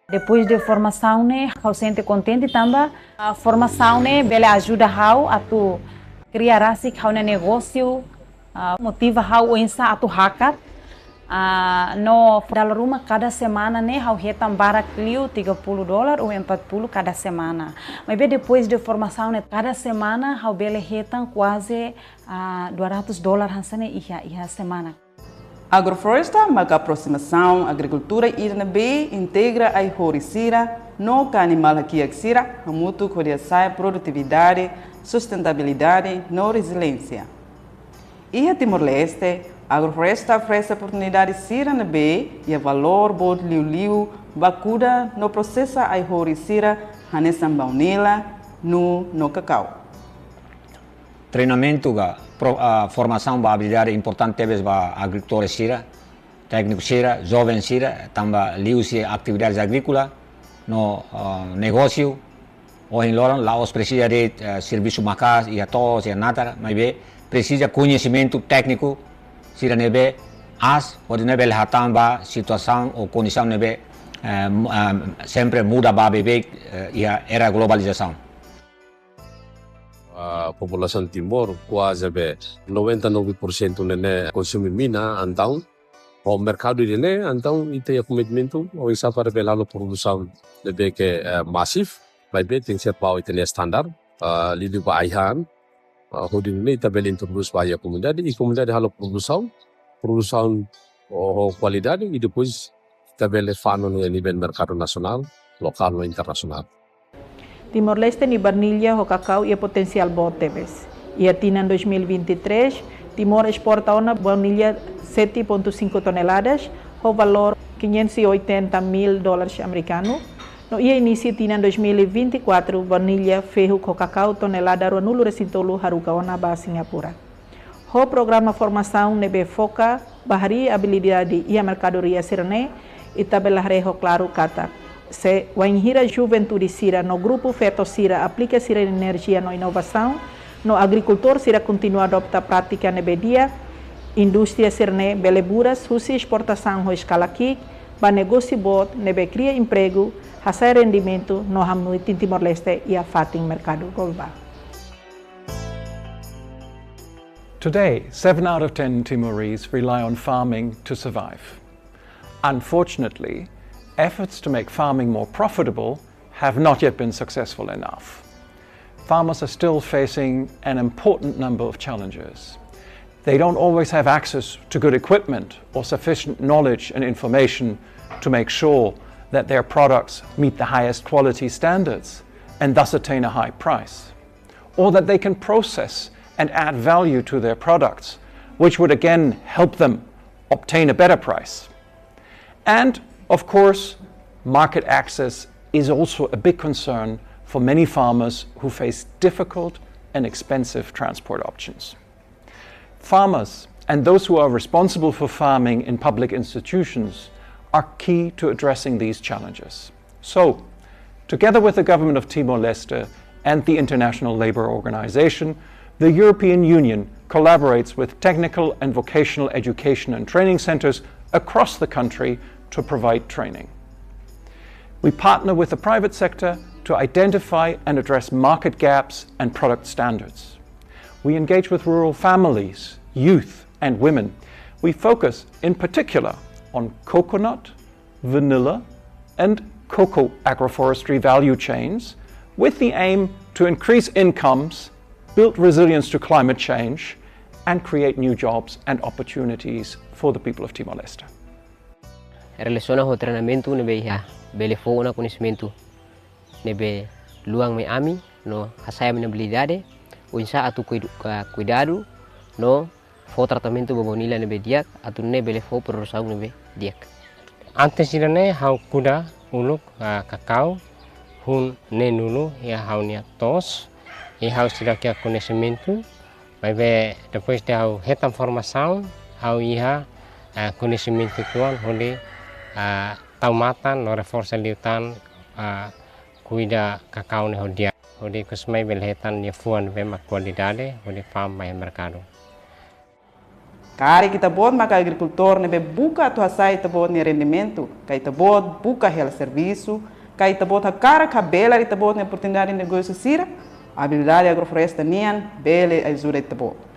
Depois de formação, né, eu sente contente também. A formação, né, ela ajuda a tu criar assim que negócio, motiva a insa a tu hacker. No dalam rumah cada semana né, eu retam bara clio $30 ou 40 cada semana. Mas depois de formação, né, cada semana eu bele retam quase $200 hansane iha semana. Agrofloresta, maka aproximação, agricultura irnabe integra a husi sira, no animal aqui sira, muito coriaçai, produtividade, sustentabilidade, no resiliência. Iha Timor-Leste, Agrofloresta oferece oportunidade sira na B e a valor bod liu bacuda no processo a husi sira, hanesan baunila, no cacau. Treinamento formação da habilidade importante teve para agricultores sira, técnico sira, jovem sira, também husi atividades agrícolas, no negócio, hoje em lá os precisa de serviço maka e a todos e a nada, mas precisa conhecimento técnico, sira nebe pode nebe hatang ba situação ou condição nebe sempre muda ba bebê e a era globalização. A população de Timor quase 99% nene consome mina então o mercado de né então e tem commitmento ou isso para ver lá a produção de que massive vai bem tem que ser para o tem standar lido para aihan hodin ini tabel introduz para a comunidade e comunidade halo produção qualidade e depois tabel fano no nível mercado nacional local ou internacional. Timor-Leste ni barnilha o cacau e potencial bom teves. E atina em 2023, Timor exporta uma barnilha 7,5 toneladas, o valor $580 mil americanos. No ia inicio tina em 2024, barnilha ferro com cacau tonelada nulo recintolo harukaona ba Singapura. O programa formação nebe foca bahari habilidade e a mercadoria sirene e tabelarejo claro kata. Se o inhira juventude sira no grupo feto sira aplica sira energia no inovação, no agricultor sira continua a adoptar prática nebedia, indústria sirne beleburas, husi exportação ho escala aqui, ba negócio bot, nebe cria emprego, hasa rendimento no hamui Timor-Leste e a fating mercado global. Today, 7 out of 10 Timorese rely on farming to survive. Unfortunately, efforts to make farming more profitable have not yet been successful enough. Farmers are still facing an important number of challenges. They don't always have access to good equipment or sufficient knowledge and information to make sure that their products meet the highest quality standards and thus attain a high price, or that they can process and add value to their products, which would again help them obtain a better price. And of course, market access is also a big concern for many farmers who face difficult and expensive transport options. Farmers and those who are responsible for farming in public institutions are key to addressing these challenges. So, together with the government of Timor-Leste and the International Labour Organization, the European Union collaborates with technical and vocational education and training centers across the country to provide training. We partner with the private sector to identify and address market gaps and product standards. We engage with rural families, youth, and women. We focus in particular on coconut, vanilla, and cocoa agroforestry value chains with the aim to increase incomes, build resilience to climate change, and create new jobs and opportunities for the people of Timor-Leste. Relaciona ao treinamento nebe bele fogo na conhecimento nebe luang me ami no hasaya me habilidade o insa atu cuidado no fo tratamento bobonila nebe diak atu ne bele fo produsaun nebe diak. Antes irane hau kuda uluk kakao hun ne nulu ya hau nia tos e hau sirakia conhecimento vai be depois de hau retam formação hau iha conhecimento tuan holi taumatan no reforça liutan cuida cacau ne hodia hodi kusmai belhetan ne fuan ve ma qualidade hodi farm mai mercado. Kari kita bot maka agricultor nebe buka tu hasai ta bot ne rendimento, kai ta bot buka hela serviço, kai ta bot a cara cabela ta bot ne oportunidade de negócio sira, habilidade agrofloresta nian bele ajuda ta bot.